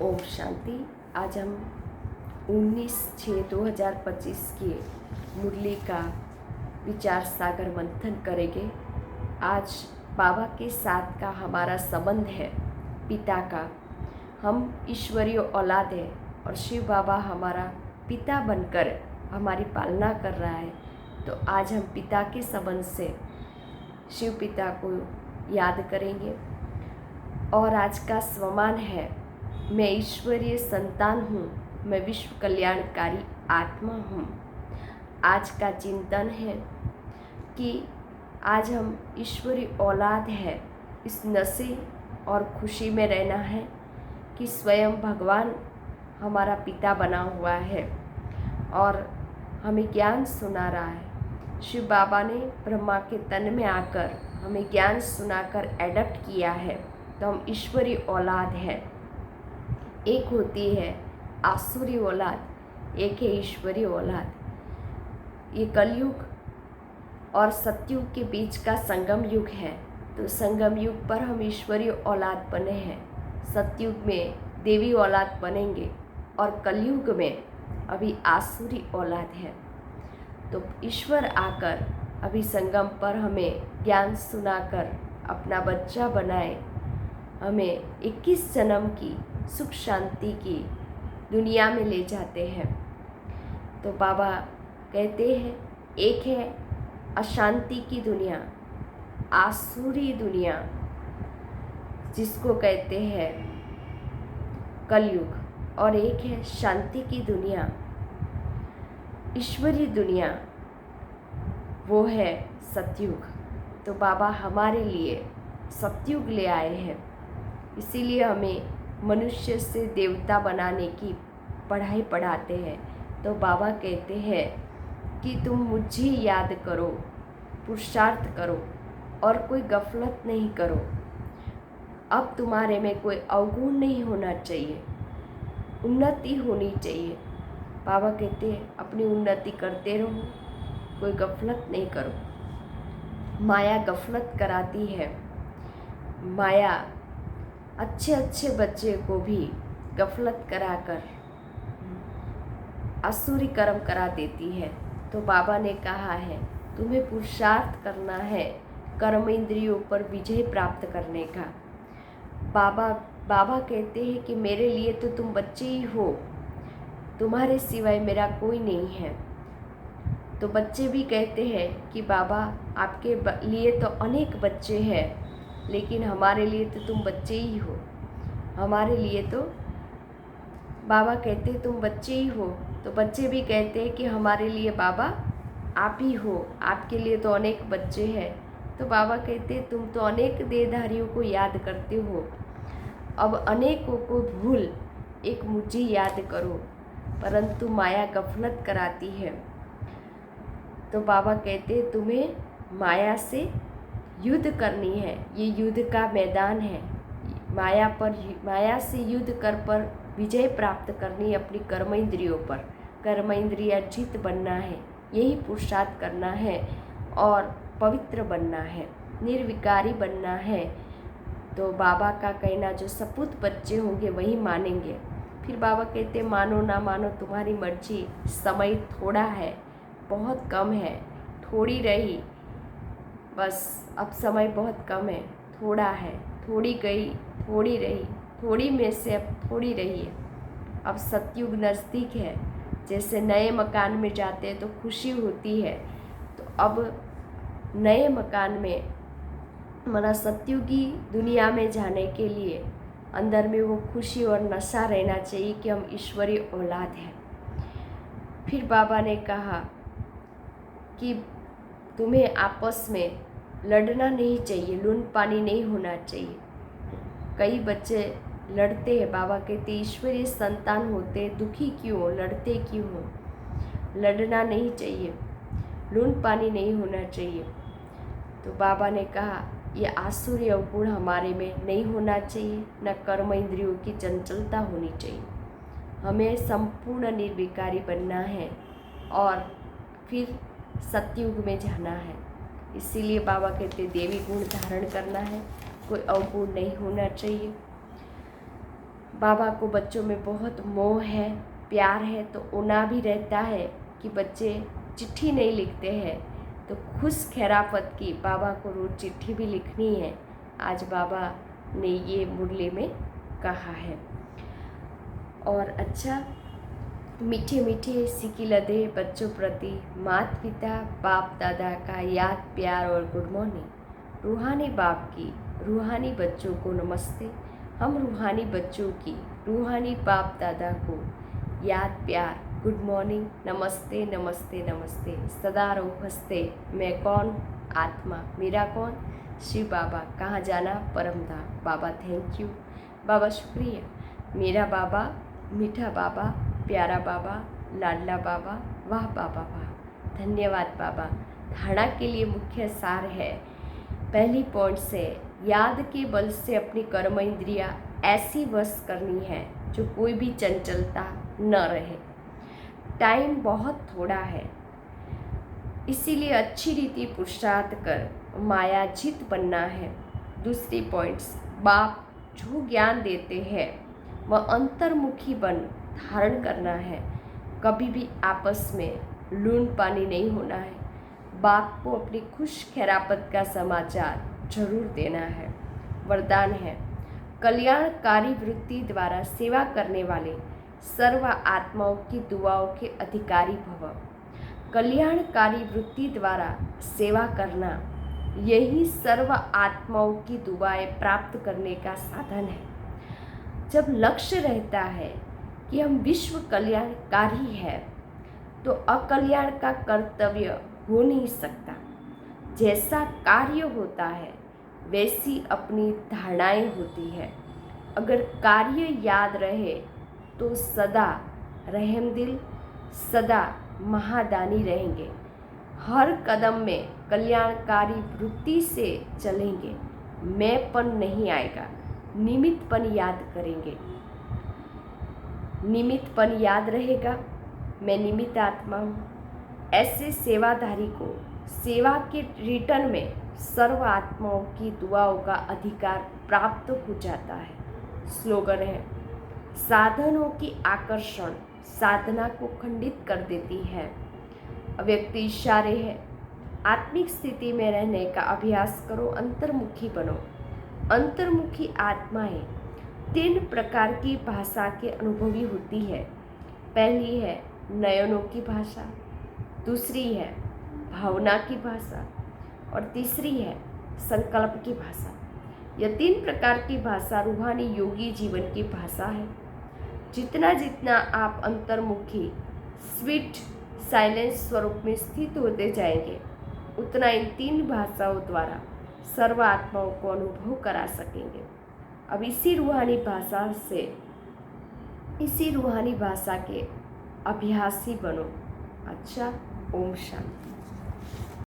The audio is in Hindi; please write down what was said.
ओम शांति। आज हम 19/6/2025 की मुरली का विचार सागर मंथन करेंगे। आज बाबा के साथ का हमारा संबंध है पिता का। हम ईश्वरीय औलाद है और शिव बाबा हमारा पिता बनकर हमारी पालना कर रहा है। तो आज हम पिता के संबंध से शिव पिता को याद करेंगे। और आज का स्वमान है, मैं ईश्वरीय संतान हूँ, मैं विश्व कल्याणकारी आत्मा हूँ। आज का चिंतन है कि आज हम ईश्वरीय औलाद है, इस नशे और खुशी में रहना है कि स्वयं भगवान हमारा पिता बना हुआ है और हमें ज्ञान सुना रहा है। शिव बाबा ने ब्रह्मा के तन में आकर हमें ज्ञान सुनाकर एडप्ट किया है। तो हम ईश्वरीय औलाद है। एक होती है आसुरी औलाद, एक है ईश्वरीय औलाद। ये कलयुग और सतयुग के बीच का संगम युग है। तो संगम युग पर हम ईश्वरीय औलाद बने हैं, सतयुग में देवी औलाद बनेंगे और कलयुग में अभी आसुरी औलाद है। तो ईश्वर आकर अभी संगम पर हमें ज्ञान सुनाकर अपना बच्चा बनाए, हमें 21 जन्म की सुख शांति की दुनिया में ले जाते हैं। तो बाबा कहते हैं, एक है अशांति की दुनिया, आसुरी दुनिया, जिसको कहते हैं कलयुग, और एक है शांति की दुनिया, ईश्वरीय दुनिया, वो है सतयुग। तो बाबा हमारे लिए सतयुग ले आए हैं। इसीलिए हमें मनुष्य से देवता बनाने की पढ़ाई पढ़ाते हैं। तो बाबा कहते हैं कि तुम मुझे याद करो, पुरुषार्थ करो और कोई गफलत नहीं करो। अब तुम्हारे में कोई अवगुण नहीं होना चाहिए, उन्नति होनी चाहिए। बाबा कहते हैं अपनी उन्नति करते रहो, कोई गफलत नहीं करो। माया गफलत कराती है। माया अच्छे अच्छे बच्चे को भी गफलत कराकर असुरी कर्म करा देती है। तो बाबा ने कहा है तुम्हें पुरुषार्थ करना है कर्म इंद्रियों पर विजय प्राप्त करने का। बाबा कहते हैं कि मेरे लिए तो तुम बच्चे ही हो, तुम्हारे सिवाय मेरा कोई नहीं है। तो बच्चे भी कहते हैं कि बाबा आपके लिए तो अनेक बच्चे हैं, लेकिन हमारे लिए तो तुम बच्चे ही हो। हमारे लिए तो बाबा कहते तुम बच्चे ही हो। तो बच्चे भी कहते हैं कि हमारे लिए बाबा आप ही हो, आपके लिए तो अनेक बच्चे हैं। तो बाबा कहते तुम तो अनेक देहधारियों को याद करते हो, अब अनेकों को भूल एक मुझे याद करो, परंतु माया गफलत कराती है। तो बाबा कहते तुम्हें माया से युद्ध करनी है, ये युद्ध का मैदान है। माया से युद्ध कर पर विजय प्राप्त करनी है अपनी कर्म इंद्रियों पर। कर्म इंद्रिया जीत बनना है, यही पुरुषार्थ करना है और पवित्र बनना है, निर्विकारी बनना है। तो बाबा का कहना जो सपूत बच्चे होंगे वही मानेंगे। फिर बाबा कहते मानो ना मानो तुम्हारी मर्जी, समय थोड़ा है, बहुत कम है, थोड़ी रही, बस अब समय बहुत कम है, थोड़ा है, थोड़ी गई, थोड़ी रही, थोड़ी में से अब थोड़ी रही है। अब सतयुग नज़दीक है। जैसे नए मकान में जाते हैं तो खुशी होती है, तो अब नए मकान में हमारा सतयुगी दुनिया में जाने के लिए अंदर में वो खुशी और नशा रहना चाहिए कि हम ईश्वरीय औलाद हैं। फिर बाबा ने कहा कि तुम्हें आपस में लड़ना नहीं चाहिए, लून पानी नहीं होना चाहिए। कई बच्चे लड़ते हैं। बाबा कहते ईश्वरीय संतान होते दुखी क्यों हो, लड़ते क्यों हो? लड़ना नहीं चाहिए, लून पानी नहीं होना चाहिए। तो बाबा ने कहा ये आसुरी अवगुण हमारे में नहीं होना चाहिए, न कर्म इंद्रियों की चंचलता होनी चाहिए। हमें संपूर्ण निर्विकारी बनना है और फिर सतयुग में जाना है। इसीलिए बाबा कहते देवी गुण धारण करना है, कोई अवगुण नहीं होना चाहिए। बाबा को बच्चों में बहुत मोह है, प्यार है, तो उना भी रहता है कि बच्चे चिट्ठी नहीं लिखते हैं, तो खुश खैराफत की बाबा को रोज़ चिट्ठी भी लिखनी है। आज बाबा ने ये मुरली में कहा है। और अच्छा, मीठे मीठे सिकी लदे बच्चों प्रति माता पिता बाप दादा का याद प्यार और गुड मॉर्निंग। रूहानी बाप की रूहानी बच्चों को नमस्ते। हम रूहानी बच्चों की रूहानी बाप दादा को याद प्यार गुड मॉर्निंग, नमस्ते नमस्ते नमस्ते। सदा रहो हंसते, मैं कौन, आत्मा मेरा कौन, शिव बाबा कहाँ जाना परमधाम। बाबा थैंक यू, बाबा शुक्रिया, मेरा बाबा, मीठा बाबा, प्यारा बाबा, लाडला बाबा, वाह बाबा वाह, धन्यवाद बाबा। धारणा के लिए मुख्य सार है, पहली पॉइंट से याद के बल से अपनी कर्म इंद्रियां ऐसी वश करनी है जो कोई भी चंचलता न रहे। टाइम बहुत थोड़ा है, इसीलिए अच्छी रीति पुरुषार्थ कर मायाजित बनना है। दूसरी पॉइंट्स, बाप जो ज्ञान देते हैं वह अंतर्मुखी बन धारण करना है। कभी भी आपस में लून पानी नहीं होना है। बाप को अपनी खुश खैरापत का समाचार जरूर देना है। वरदान है, कल्याणकारी वृत्ति द्वारा सेवा करने वाले सर्व आत्माओं की दुआओं के अधिकारी भव। कल्याणकारी वृत्ति द्वारा सेवा करना, यही सर्व आत्माओं की दुआएं प्राप्त करने का साधन है। जब लक्ष्य रहता है कि हम विश्व कल्याणकारी है, तो अकल्याण का कर्तव्य हो नहीं सकता। जैसा कार्य होता है वैसी अपनी धारणाएं होती है। अगर कार्य याद रहे तो सदा रहमदिल, सदा महादानी रहेंगे। हर कदम में कल्याणकारी वृत्ति से चलेंगे। मैंपन नहीं आएगा, निमित्तपन याद करेंगे। निमित्तपन याद रहेगा, मैं निमित्त आत्मा हूँ। ऐसे सेवाधारी को सेवा के रिटर्न में सर्व आत्माओं की दुआओं का अधिकार प्राप्त हो जाता है। स्लोगन है, साधनों की आकर्षण साधना को खंडित कर देती है। अव्यक्त इशारे है, आत्मिक स्थिति में रहने का अभ्यास करो, अंतर्मुखी बनो। अंतर्मुखी आत्माएं 3 प्रकार की भाषा के अनुभवी होती है। पहली है नयनों की भाषा, दूसरी है भावना की भाषा और तीसरी है संकल्प की भाषा। यह 3 प्रकार की भाषा रूहानी योगी जीवन की भाषा है। जितना जितना आप अंतर्मुखी स्वीट साइलेंस स्वरूप में स्थित होते जाएंगे, उतना इन 3 भाषाओं द्वारा सर्व आत्माओं को अनुभव करा सकेंगे। अब इसी रूहानी भाषा के अभ्यासी बनो। अच्छा, ओम शांति।